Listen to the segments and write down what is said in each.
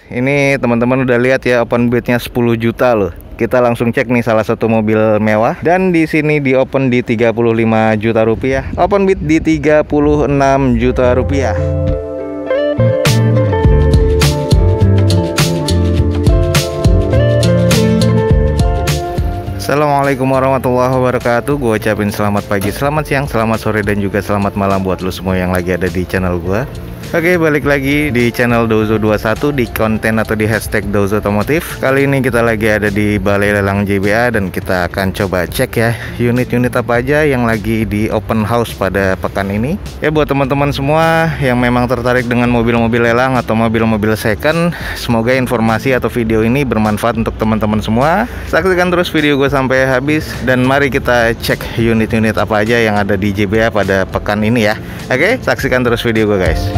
ini teman-teman udah lihat ya open bidnya 10 juta loh. Kita langsung cek nih salah satu mobil mewah, dan di sini di open di 35 juta rupiah. Open bid di 36 juta rupiah. Assalamualaikum warahmatullahi wabarakatuh. Gue ucapin selamat pagi, selamat siang, selamat sore, dan juga selamat malam buat lo semua yang lagi ada di channel gue. Oke, balik lagi di channel Dozo21 di konten atau di hashtag Dozo Otomotif. Kali ini kita lagi ada di Balai Lelang JBA dan kita akan coba cek ya unit-unit apa aja yang lagi di open house pada pekan ini. Ya buat teman-teman semua yang memang tertarik dengan mobil-mobil lelang atau mobil-mobil second, semoga informasi atau video ini bermanfaat untuk teman-teman semua. Saksikan terus video gue sampai habis dan mari kita cek unit-unit apa aja yang ada di JBA pada pekan ini ya. Oke, saksikan terus video gue guys.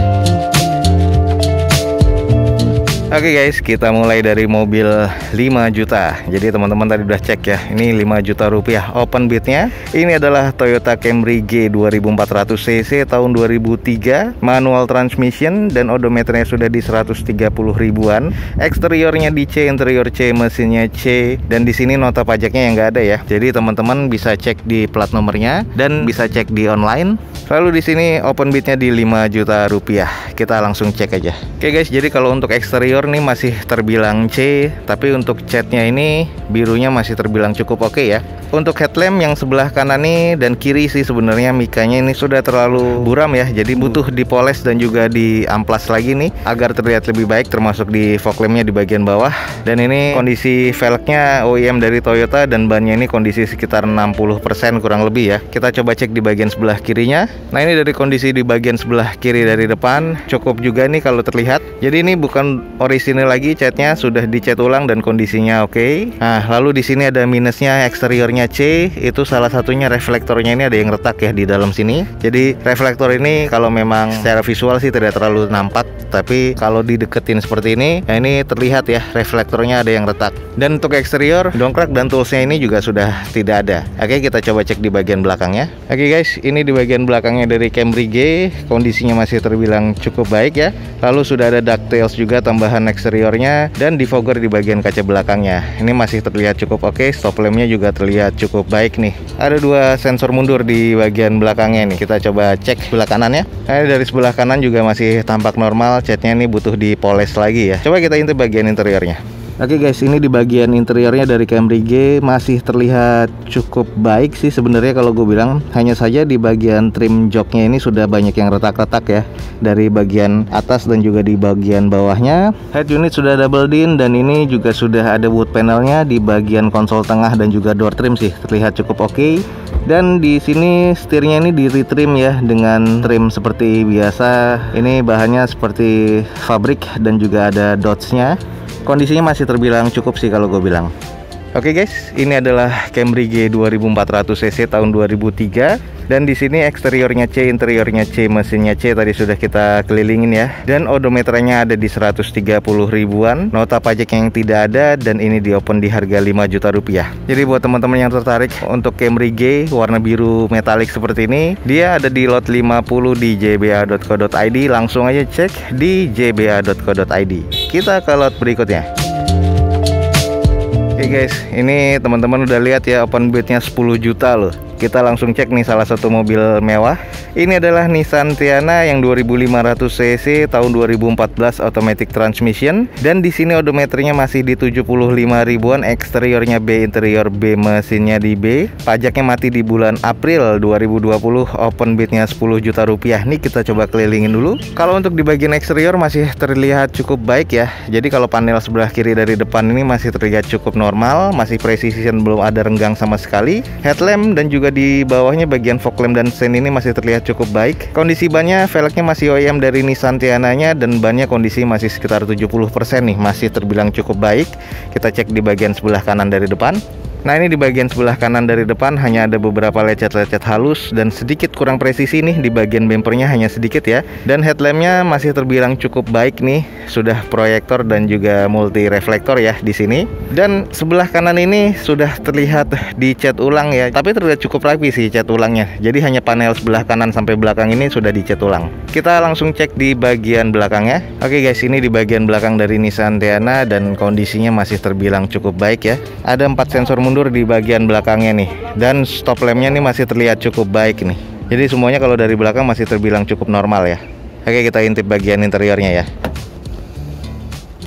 Oke guys, kita mulai dari mobil 5 juta. Jadi teman-teman tadi udah cek ya, ini 5 juta rupiah open bidnya. Ini adalah Toyota Camry G 2400 cc tahun 2003, manual transmission dan odometernya sudah di 130 ribuan. Eksteriornya di C, interior C, mesinnya C, dan di sini nota pajaknya yang nggak ada ya. Jadi teman-teman bisa cek di plat nomornya dan bisa cek di online. Lalu di sini open bidnya di 5 juta rupiah. Kita langsung cek aja. Oke guys, jadi kalau untuk eksterior nih masih terbilang C, tapi untuk catnya ini birunya masih terbilang cukup oke ya. Untuk headlamp yang sebelah kanan nih dan kiri sih sebenarnya mikanya ini sudah terlalu buram ya, jadi butuh dipoles dan juga diamplas lagi nih agar terlihat lebih baik, termasuk di fog lampnya di bagian bawah. Dan ini kondisi velgnya OEM dari Toyota dan bannya ini kondisi sekitar 60% kurang lebih ya. Kita coba cek di bagian sebelah kirinya. Nah ini dari kondisi di bagian sebelah kiri dari depan cukup juga nih kalau terlihat. Jadi ini bukan orisinil lagi, catnya sudah dicat ulang dan kondisinya oke. Nah lalu di sini ada minusnya eksteriornya C, itu salah satunya reflektornya ini ada yang retak ya di dalam sini. Jadi reflektor ini kalau memang secara visual sih tidak terlalu nampak, tapi kalau dideketin seperti ini, nah ini terlihat ya reflektornya ada yang retak. Dan untuk eksterior, dongkrak dan toolsnya ini juga sudah tidak ada. Oke, kita coba cek di bagian belakangnya. Oke guys, ini di bagian belakangnya dari Camry G, kondisinya masih terbilang cukup baik ya. Lalu sudah ada ducktails juga tambahan eksteriornya, dan defogger di bagian kaca belakangnya. Ini masih terlihat cukup oke, stop lampnya juga terlihat cukup baik nih. Ada dua sensor mundur di bagian belakangnya nih. Kita coba cek sebelah kanannya. Nah, dari sebelah kanan juga masih tampak normal, catnya ini butuh dipoles lagi ya. Coba kita intip bagian interiornya. Oke guys, ini di bagian interiornya dari Camry G masih terlihat cukup baik sih sebenarnya kalau gue bilang. Hanya saja di bagian trim joknya ini sudah banyak yang retak-retak ya, dari bagian atas dan juga di bagian bawahnya. Head unit sudah double din dan ini juga sudah ada wood panelnya di bagian konsol tengah dan juga door trim sih terlihat cukup oke. Dan di sini setirnya ini di retrim ya dengan trim seperti biasa. Ini bahannya seperti fabrik dan juga ada dots-nya. Kondisinya masih terbilang cukup sih kalau gue bilang. Oke guys, ini adalah Camry G 2400 cc tahun 2003. Dan di sini eksteriornya C, interiornya C, mesinnya C tadi sudah kita kelilingin ya. Dan odometernya ada di 130 ribuan, nota pajak yang tidak ada, dan ini di open di harga 5 juta rupiah. Jadi buat teman-teman yang tertarik untuk Camry G warna biru metalik seperti ini, dia ada di lot 50 di jba.co.id. Langsung aja cek di jba.co.id. Kita ke lot berikutnya. Oke guys, ini teman-teman udah lihat ya open bidnya 10 juta loh. Kita langsung cek nih salah satu mobil mewah. Ini adalah Nissan Tiana yang 2500 cc tahun 2014 automatic transmission, dan di sini odometernya masih di 75 ribuan, eksteriornya B, interior B, mesinnya di B. Pajaknya mati di bulan April 2020, open bidnya 10 juta rupiah. Nih kita coba kelilingin dulu. Kalau untuk di bagian eksterior masih terlihat cukup baik ya. Jadi kalau panel sebelah kiri dari depan ini masih terlihat cukup normal, masih precision, belum ada renggang sama sekali. Headlamp dan juga di bawahnya bagian fog lamp dan sen ini masih terlihat cukup baik. Kondisi bannya, velgnya masih OEM dari Nissan Tiana-nya, dan bannya kondisi masih sekitar 70% nih, masih terbilang cukup baik. Kita cek di bagian sebelah kanan dari depan. Nah, ini di bagian sebelah kanan dari depan hanya ada beberapa lecet-lecet halus dan sedikit kurang presisi nih di bagian bempernya, hanya sedikit ya. Dan headlampnya masih terbilang cukup baik nih, sudah proyektor dan juga multi reflektor ya di sini. Dan sebelah kanan ini sudah terlihat dicat ulang ya, tapi terlihat cukup rapi sih cat ulangnya. Jadi hanya panel sebelah kanan sampai belakang ini sudah dicat ulang. Kita langsung cek di bagian belakangnya. Oke guys, ini di bagian belakang dari Nissan Teana dan kondisinya masih terbilang cukup baik ya. Ada 4 sensor mundur di bagian belakangnya nih, dan stop lampnya nih masih terlihat cukup baik nih. Jadi semuanya kalau dari belakang masih terbilang cukup normal ya. Oke, kita intip bagian interiornya ya.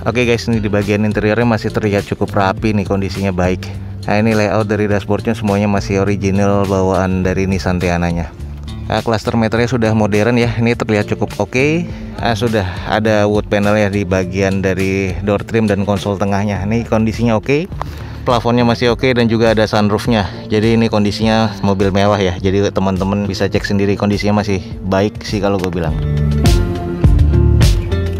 Oke guys, ini di bagian interiornya masih terlihat cukup rapi nih, kondisinya baik. Nah, ini layout dari dashboardnya semuanya masih original bawaan dari Nissan Teana-nya. Cluster meternya sudah modern ya, ini terlihat cukup oke. Sudah ada wood panel ya di bagian dari door trim dan konsol tengahnya. Ini kondisinya oke. Plafonnya masih oke dan juga ada sunroofnya. Jadi ini kondisinya mobil mewah ya. Jadi teman-teman bisa cek sendiri, kondisinya masih baik sih kalau gue bilang.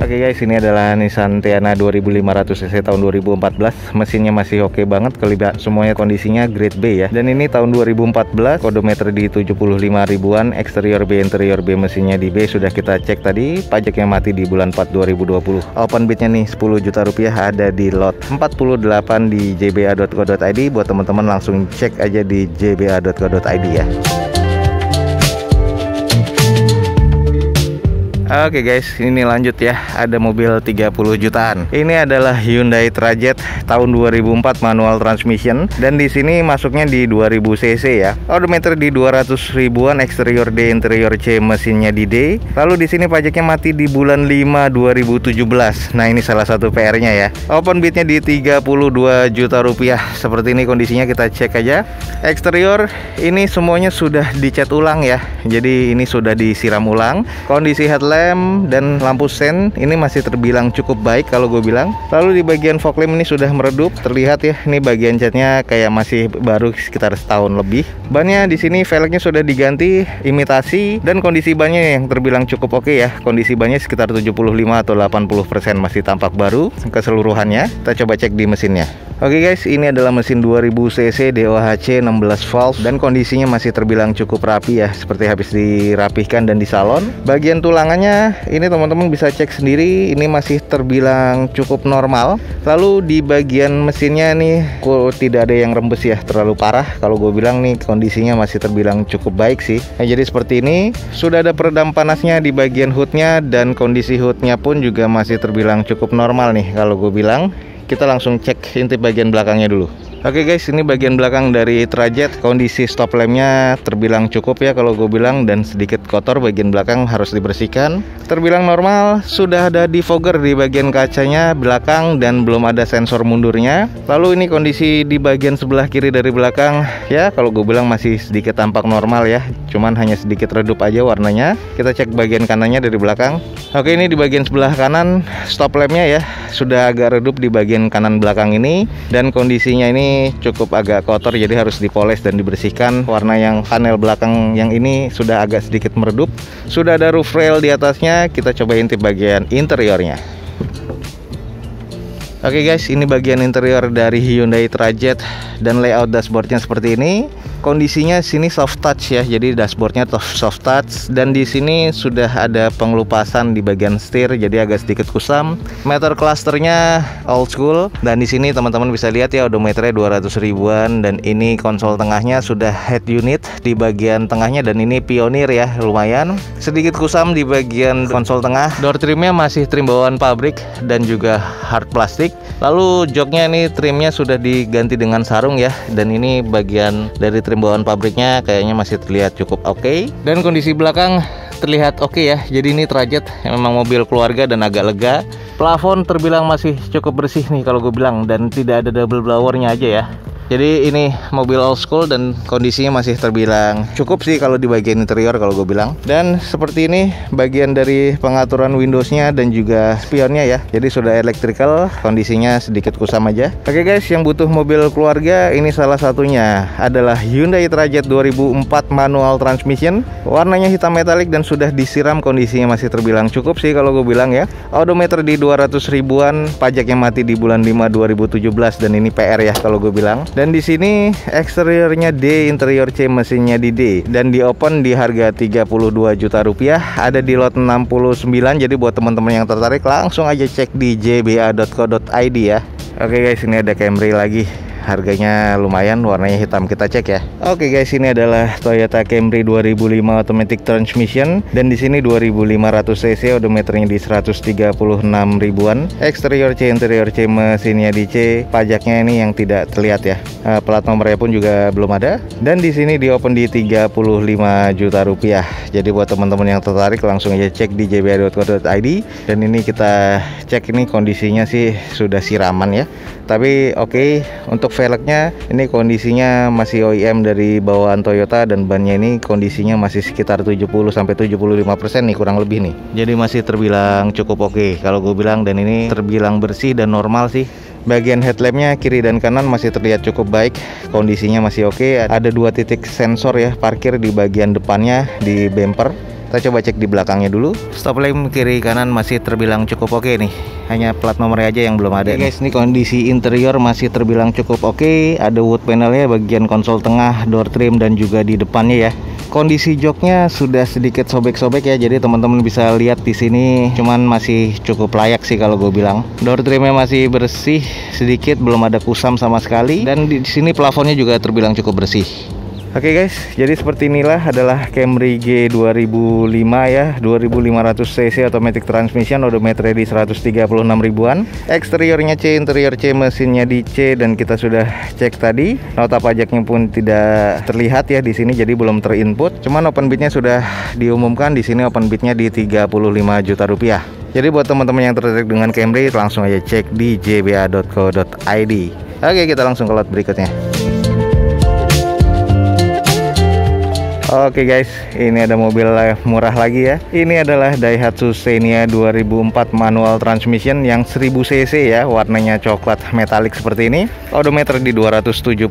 Oke guys, ini adalah Nissan Teana 2500cc tahun 2014. Mesinnya masih oke banget, semuanya kondisinya grade B ya. Dan ini tahun 2014, odometer di 75 ribuan, eksterior B, interior B, mesinnya di B sudah kita cek tadi. Pajaknya mati di bulan 4 2020. Open bidnya nih 10 juta rupiah, ada di lot 48 di jba.co.id. Buat teman-teman langsung cek aja di jba.co.id ya. Oke guys, ini lanjut ya. Ada mobil 30 jutaan. Ini adalah Hyundai Trajet tahun 2004 manual transmission, dan di sini masuknya di 2000 cc ya. Odometer di 200 ribuan, eksterior D, interior C, mesinnya di D. Lalu di sini pajaknya mati di bulan 5 2017. Nah, ini salah satu PR-nya ya. Open bidnya di 32 juta rupiah. Seperti ini kondisinya, kita cek aja. Eksterior ini semuanya sudah dicat ulang ya. Jadi ini sudah disiram ulang. Kondisi headlamp dan lampu sen ini masih terbilang cukup baik kalau gue bilang. Lalu di bagian fog lamp ini sudah meredup, terlihat ya. Ini bagian catnya kayak masih baru, sekitar setahun lebih. Bannya di sini velgnya sudah diganti imitasi, dan kondisi bannya yang terbilang cukup oke ya. Kondisi bannya sekitar 75 atau 80% masih tampak baru keseluruhannya. Kita coba cek di mesinnya. Oke guys, ini adalah mesin 2000 cc DOHC 16 valve dan kondisinya masih terbilang cukup rapi ya, seperti habis dirapihkan dan disalon. Bagian tulangannya ini teman-teman bisa cek sendiri, ini masih terbilang cukup normal. Lalu di bagian mesinnya nih kok tidak ada yang rembes ya, terlalu parah. Kalau gue bilang nih kondisinya masih terbilang cukup baik sih. Nah, jadi seperti ini. Sudah ada peredam panasnya di bagian hoodnya, dan kondisi hoodnya pun juga masih terbilang cukup normal nih kalau gue bilang. Kita langsung cek intip bagian belakangnya dulu. Oke guys, ini bagian belakang dari Trajet. Kondisi stop lampnya terbilang cukup ya kalau gue bilang, dan sedikit kotor, bagian belakang harus dibersihkan. Terbilang normal, sudah ada defogger di bagian kacanya belakang dan belum ada sensor mundurnya. Lalu ini kondisi di bagian sebelah kiri dari belakang ya, kalau gue bilang masih sedikit tampak normal ya, cuman hanya sedikit redup aja warnanya. Kita cek bagian kanannya dari belakang. Oke, ini di bagian sebelah kanan stop lampnya ya sudah agak redup di bagian kanan belakang ini, dan kondisinya ini cukup agak kotor, jadi harus dipoles dan dibersihkan. Warna yang panel belakang yang ini sudah agak sedikit meredup. Sudah ada roof rail di atasnya. Kita coba intip bagian interiornya. Oke guys, ini bagian interior dari Hyundai Trajet, dan layout dashboardnya seperti ini. Kondisinya sini soft touch ya, jadi dashboardnya soft touch, dan di sini sudah ada pengelupasan di bagian setir, jadi agak sedikit kusam. Meter clusternya old school, dan di sini teman-teman bisa lihat ya odometernya 200 ribuan, dan ini konsol tengahnya sudah head unit di bagian tengahnya, dan ini Pioneer ya, lumayan. Sedikit kusam di bagian konsol tengah. Door trimnya masih trim bawaan pabrik dan juga hard plastik. Lalu joknya ini trimnya sudah diganti dengan sarung ya, dan ini bagian dari trim bawaan pabriknya kayaknya masih terlihat cukup oke. Dan kondisi belakang terlihat oke ya. Jadi ini Trajet memang mobil keluarga dan agak lega. Plafon terbilang masih cukup bersih nih kalau gue bilang, dan tidak ada double blowernya aja ya. Jadi ini mobil old school dan kondisinya masih terbilang cukup sih kalau di bagian interior kalau gue bilang. Dan seperti ini bagian dari pengaturan Windowsnya dan juga spionnya ya. Jadi sudah electrical, kondisinya sedikit kusam aja. Oke guys, yang butuh mobil keluarga ini salah satunya adalah Hyundai Trajet 2004 manual transmission. Warnanya hitam metalik dan sudah disiram, kondisinya masih terbilang cukup sih kalau gue bilang ya. Odometer di 200 ribuan, pajaknya mati di bulan 5 2017, dan ini PR ya kalau gue bilang. Dan Dan di sini eksteriornya D, interior C, mesinnya di D, dan di open di harga 32 juta rupiah. Ada di lot 69. Jadi buat teman-teman yang tertarik langsung aja cek di jba.co.id ya. Oke guys, ini ada Camry lagi. Harganya lumayan, warnanya hitam, kita cek ya. Oke guys, ini adalah Toyota Camry 2005 automatic transmission, dan di sini 2500 cc, odometernya di 136 ribuan. Eksterior C, interior C, mesinnya di C. Pajaknya ini yang tidak terlihat ya. Plat nomornya pun juga belum ada. Dan di sini di open di 35 juta rupiah. Jadi buat teman-teman yang tertarik langsung aja cek di jba.co.id. Dan ini kita cek, ini kondisinya sih sudah siraman ya. Tapi oke, untuk velgnya ini kondisinya masih OEM dari bawaan Toyota, dan bannya ini kondisinya masih sekitar 70-75% nih kurang lebih nih. Jadi masih terbilang cukup oke kalau gue bilang, dan ini terbilang bersih dan normal sih. Bagian headlampnya kiri dan kanan masih terlihat cukup baik, kondisinya masih oke. Ada 2 titik sensor ya parkir di bagian depannya di bumper. Kita coba cek di belakangnya dulu. Stop lamp kiri kanan masih terbilang cukup oke nih. Hanya plat nomornya aja yang belum ada. Guys, ini kondisi interior masih terbilang cukup oke. Ada wood panelnya bagian konsol tengah, door trim, dan juga di depannya ya. Kondisi joknya sudah sedikit sobek-sobek ya. Jadi teman-teman bisa lihat di sini, cuman masih cukup layak sih kalau gue bilang. Door trimnya masih bersih sedikit, belum ada kusam sama sekali. Dan di sini plafonnya juga terbilang cukup bersih. Oke guys, jadi seperti inilah adalah Camry G 2005 ya, 2500 cc automatic transmission, odometernya di 136 ribuan. Eksteriornya C, interior C, mesinnya di C, dan kita sudah cek tadi. Nota pajaknya pun tidak terlihat ya di sini, jadi belum terinput. Cuman open bidnya sudah diumumkan di sini, open bidnya di 35 juta rupiah. Jadi buat teman-teman yang tertarik dengan Camry langsung aja cek di jba.co.id. Oke, kita langsung ke lot berikutnya. Oke guys, ini ada mobil murah lagi ya. Ini adalah Daihatsu Xenia 2004 manual transmission yang 1000 cc ya, warnanya coklat metalik seperti ini. Odometer di 277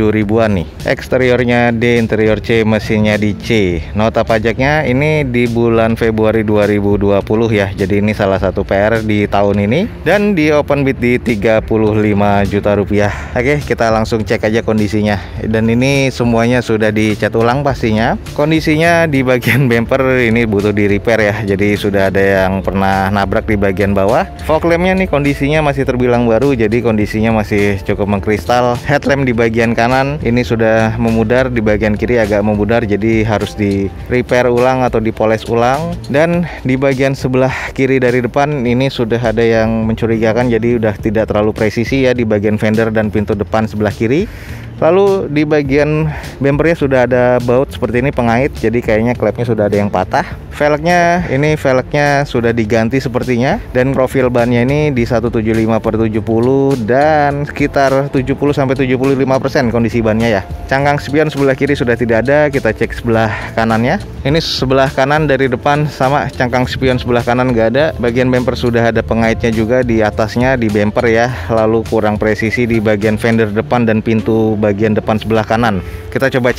ribuan nih. Eksteriornya D, interior C, mesinnya di C. Nota pajaknya ini di bulan Februari 2020 ya. Jadi ini salah satu PR di tahun ini, dan di open bid di 35 juta rupiah. Oke, kita langsung cek aja kondisinya. Dan ini semuanya sudah dicat ulang pastinya. Kondisinya di bagian bumper ini butuh di repair ya. Jadi sudah ada yang pernah nabrak di bagian bawah. Fog lampnya nih kondisinya masih terbilang baru, jadi kondisinya masih cukup mengkristal. Headlamp di bagian kanan ini sudah memudar, di bagian kiri agak memudar, jadi harus di repair ulang atau dipoles ulang. Dan di bagian sebelah kiri dari depan ini sudah ada yang mencurigakan, jadi udah tidak terlalu presisi ya di bagian fender dan pintu depan sebelah kiri. Lalu di bagian bumpernya sudah ada baut seperti ini, pengait, jadi kayaknya klepnya sudah ada yang patah. Velgnya ini sudah diganti sepertinya, dan profil bannya ini di 175/70 dan sekitar 70-75% kondisi bannya ya. Cangkang spion sebelah kiri sudah tidak ada, kita cek sebelah kanannya. Ini sebelah kanan dari depan sama, cangkang spion sebelah kanan nggak ada. Bagian bumper sudah ada pengaitnya juga di atasnya di bumper ya. Lalu kurang presisi di bagian fender depan dan pintu bagian depan sebelah kanan. Kita coba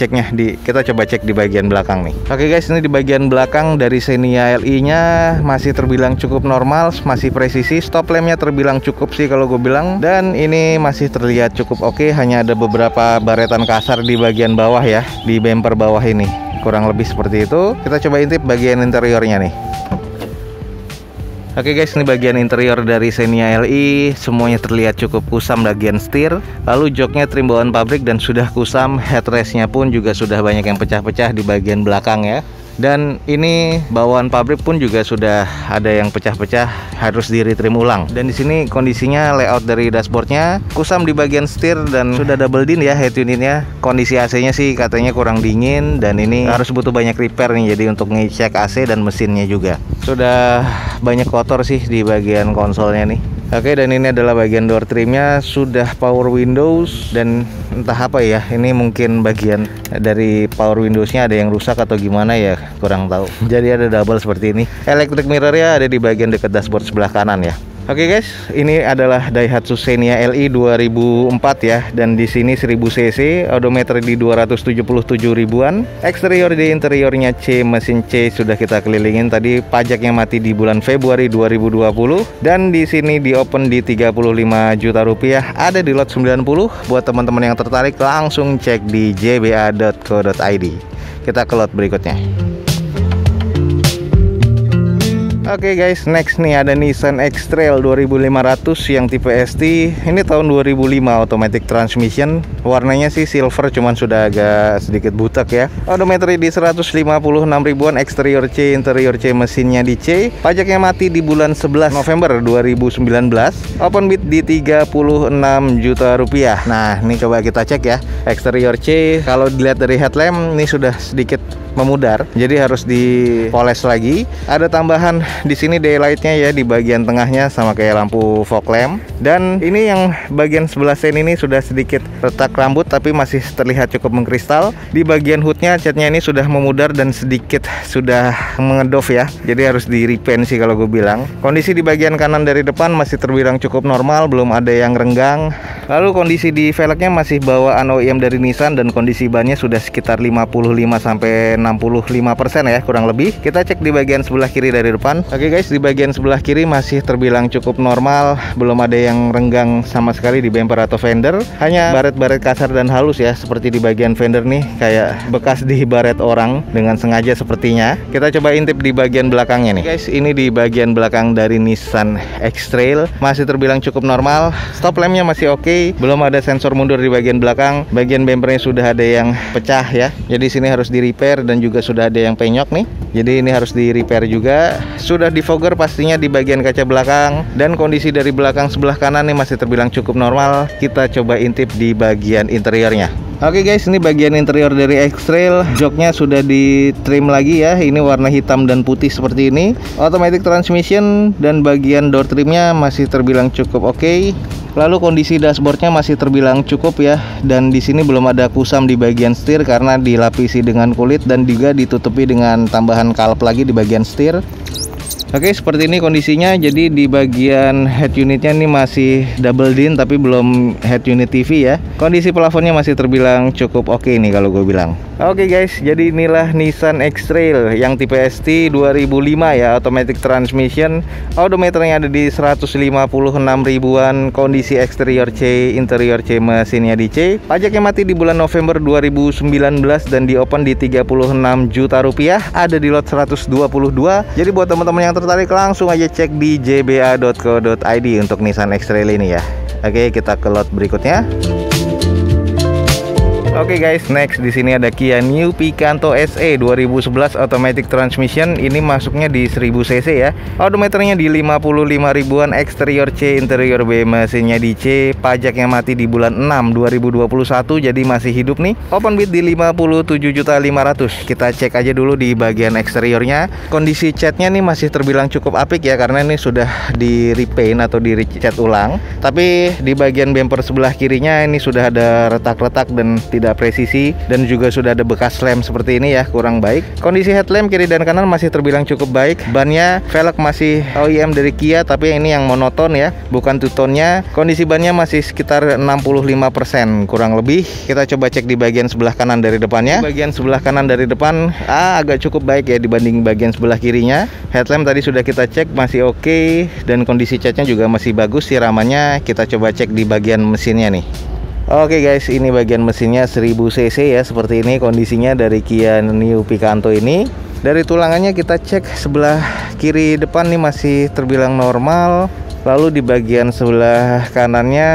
cek di bagian belakang nih. Oke guys, ini di bagian belakang dari Xenia LI nya masih terbilang cukup normal, masih presisi. Stop lampnya terbilang cukup sih kalau gue bilang, dan ini masih terlihat cukup oke. Hanya ada beberapa baretan kasar di bagian bawah ya, di bumper bawah ini, kurang lebih seperti itu. Kita coba intip bagian interiornya nih. Oke guys, ini bagian interior dari Xenia LI, semuanya terlihat cukup kusam bagian setir. Lalu joknya trim bawaan pabrik dan sudah kusam. Headrestnya pun juga sudah banyak yang pecah-pecah di bagian belakang ya. Dan ini bawaan pabrik pun juga sudah ada yang pecah-pecah, harus di retrim ulang. Dan di sini kondisinya layout dari dashboardnya kusam di bagian setir dan sudah double din ya head unitnya. Kondisi AC-nya sih katanya kurang dingin, dan ini harus butuh banyak repair nih. Jadi untuk ngecek AC dan mesinnya juga sudah banyak kotor sih di bagian konsolnya nih. Oke, dan ini adalah bagian door trimnya, sudah power windows, dan entah apa ya, ini mungkin bagian dari power windowsnya ada yang rusak atau gimana ya, kurang tahu. Jadi ada double seperti ini. Electric mirrornya ada di bagian dekat dashboard sebelah kanan ya. Oke guys, ini adalah Daihatsu Xenia LI 2004 ya, dan di sini 1000 cc, odometer di 277 ribuan, eksterior di interiornya C, mesin C sudah kita kelilingin tadi, pajaknya mati di bulan Februari 2020, dan di sini di open di 35 juta rupiah, ada di lot 90. Buat teman-teman yang tertarik langsung cek di jba.co.id. Kita ke lot berikutnya. Oke guys, next nih ada Nissan X-Trail 2500 yang tipe ST. Ini tahun 2005, automatic transmission. Warnanya sih silver, cuman sudah agak sedikit butek ya. Odometer di 156 ribuan, eksterior C, interior C, mesinnya di C. Pajaknya mati di bulan 11 November 2019. Open bid di 36 juta rupiah. Nah, ini coba kita cek ya. Eksterior C, kalau dilihat dari headlamp ini sudah sedikit memudar, jadi harus dipoles lagi. Ada tambahan di sini daylightnya ya di bagian tengahnya sama kayak lampu fog lamp. Dan ini yang bagian sebelah sen ini sudah sedikit retak rambut tapi masih terlihat cukup mengkristal. Di bagian hoodnya catnya ini sudah memudar dan sedikit sudah mengedof ya. Jadi harus di repaint sih kalau gue bilang. Kondisi di bagian kanan dari depan masih terbilang cukup normal, belum ada yang renggang. Lalu kondisi di velgnya masih bawaan OEM dari Nissan dan kondisi bannya sudah sekitar 55 sampai 65% ya kurang lebih. Kita cek di bagian sebelah kiri dari depan. Oke guys, di bagian sebelah kiri masih terbilang cukup normal, belum ada yang renggang sama sekali di bumper atau fender. Hanya baret-baret kasar dan halus ya, seperti di bagian fender nih, kayak bekas dibaret orang dengan sengaja sepertinya. Kita coba intip di bagian belakangnya nih. Guys, ini di bagian belakang dari Nissan X-Trail masih terbilang cukup normal. Stop lampnya masih oke, belum ada sensor mundur di bagian belakang. Bagian bumpernya sudah ada yang pecah ya, jadi sini harus di repair dan juga sudah ada yang penyok nih. Jadi ini harus di repair juga. Sudah di fogger pastinya di bagian kaca belakang, dan kondisi dari belakang sebelah kanan nih masih terbilang cukup normal. Kita coba intip di bagian interiornya. Oke guys, ini bagian interior dari X-Trail. Joknya sudah di trim lagi ya. Ini warna hitam dan putih seperti ini. Automatic transmission dan bagian door trimnya masih terbilang cukup oke. Lalu kondisi dashboardnya masih terbilang cukup ya. Dan di sini belum ada kusam di bagian setir karena dilapisi dengan kulit dan juga ditutupi dengan tambahan kalp lagi di bagian setir. Oke, seperti ini kondisinya. Jadi di bagian head unitnya ini masih double din tapi belum head unit TV ya. Kondisi plafonnya masih terbilang cukup oke nih kalau gue bilang. Oke guys, jadi inilah Nissan X-Trail yang tipe ST 2005 ya, automatic transmission. Odometernya ada di 156 ribuan, kondisi eksterior C, interior C, mesinnya di C. Pajaknya mati di bulan November 2019 dan di open di 36 juta rupiah, ada di lot 122. Jadi buat teman-teman yang tertarik langsung aja cek di jba.co.id untuk Nissan X-Trail ini ya. Oke, kita ke lot berikutnya. Oke guys, next di sini ada Kia New Picanto SE 2011 automatic transmission. Ini masuknya di 1000 cc ya. Odometernya di 55 ribuan, eksterior C, interior B, mesinnya di C. Pajaknya mati di bulan 6 2021, jadi masih hidup nih. Open bid di 57.500.000. Kita cek aja dulu di bagian eksteriornya. Kondisi catnya nih masih terbilang cukup apik ya, karena ini sudah di repaint atau di cat ulang. Tapi di bagian bumper sebelah kirinya ini sudah ada retak-retak dan tidak presisi, dan juga sudah ada bekas lem seperti ini ya, kurang baik. Kondisi headlamp kiri dan kanan masih terbilang cukup baik. Bannya velg masih OEM dari Kia, tapi ini yang monoton ya, bukan two-tone-nya. Kondisi bannya masih sekitar 65% kurang lebih. Kita coba cek di bagian sebelah kanan dari depannya. Di bagian sebelah kanan dari depan agak cukup baik ya dibanding bagian sebelah kirinya. Headlamp tadi sudah kita cek masih oke, dan kondisi catnya juga masih bagus. Siramannya kita coba cek di bagian mesinnya nih. Oke guys, ini bagian mesinnya 1000 cc ya, seperti ini kondisinya dari Kia New Picanto ini. Dari tulangannya kita cek sebelah kiri depan nih masih terbilang normal. Lalu di bagian sebelah kanannya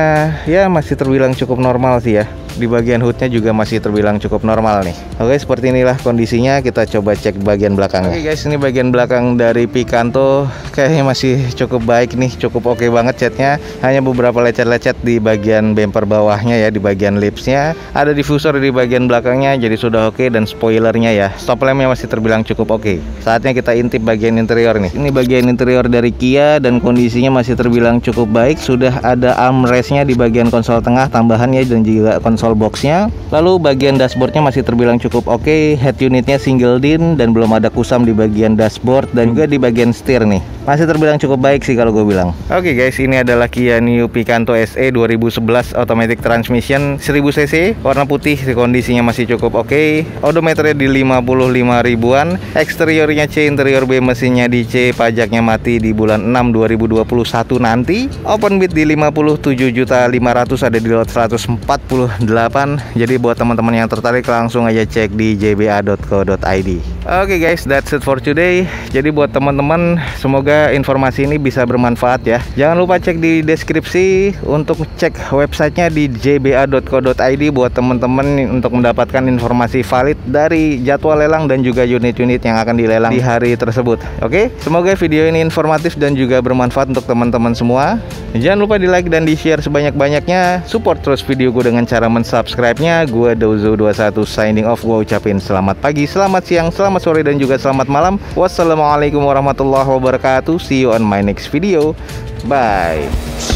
ya masih terbilang cukup normal sih ya. Di bagian hoodnya juga masih terbilang cukup normal nih. Oke, seperti inilah kondisinya. Kita coba cek bagian belakangnya. Oke guys, ini bagian belakang dari Picanto kayaknya masih cukup baik nih, cukup oke banget catnya. Hanya beberapa lecet-lecet di bagian bumper bawahnya ya, di bagian lipsnya. Ada diffuser di bagian belakangnya, jadi sudah oke. Dan spoilernya ya, stop lampnya masih terbilang cukup oke. Saatnya kita intip bagian interior nih. Ini bagian interior dari Kia dan kondisinya masih terbilang cukup baik. Sudah ada armrestnya di bagian konsol tengah tambahannya, dan juga konsol konsol boxnya. Lalu bagian dashboardnya masih terbilang cukup oke. Head unitnya single din dan belum ada kusam di bagian dashboard dan juga di bagian setir nih. Masih terbilang cukup baik sih kalau gue bilang. Oke guys, ini adalah Kia Niro Picanto SE 2011 automatic transmission 1000 cc, warna putih, kondisinya masih cukup oke. Odometernya di 55 ribuan, eksteriornya C, interior B, mesinnya di C, pajaknya mati di bulan 6 2021 nanti. Open bid di 57.500.000, ada di lot 148. Jadi buat teman-teman yang tertarik langsung aja cek di jba.co.id. Oke guys, that's it for today. Jadi buat teman-teman, semoga informasi ini bisa bermanfaat ya. Jangan lupa cek di deskripsi untuk cek websitenya di jba.co.id buat teman-teman untuk mendapatkan informasi valid dari jadwal lelang dan juga unit-unit yang akan dilelang di hari tersebut. Oke, semoga video ini informatif dan juga bermanfaat untuk teman-teman semua. Jangan lupa di like dan di share sebanyak-banyaknya. Support terus video gue dengan cara mensubscribe-nya. Gue Dozo21 signing off. Gue ucapin selamat pagi, selamat siang, selamat sore dan juga selamat malam. Wassalamualaikum warahmatullahi wabarakatuh. See you on my next video. Bye.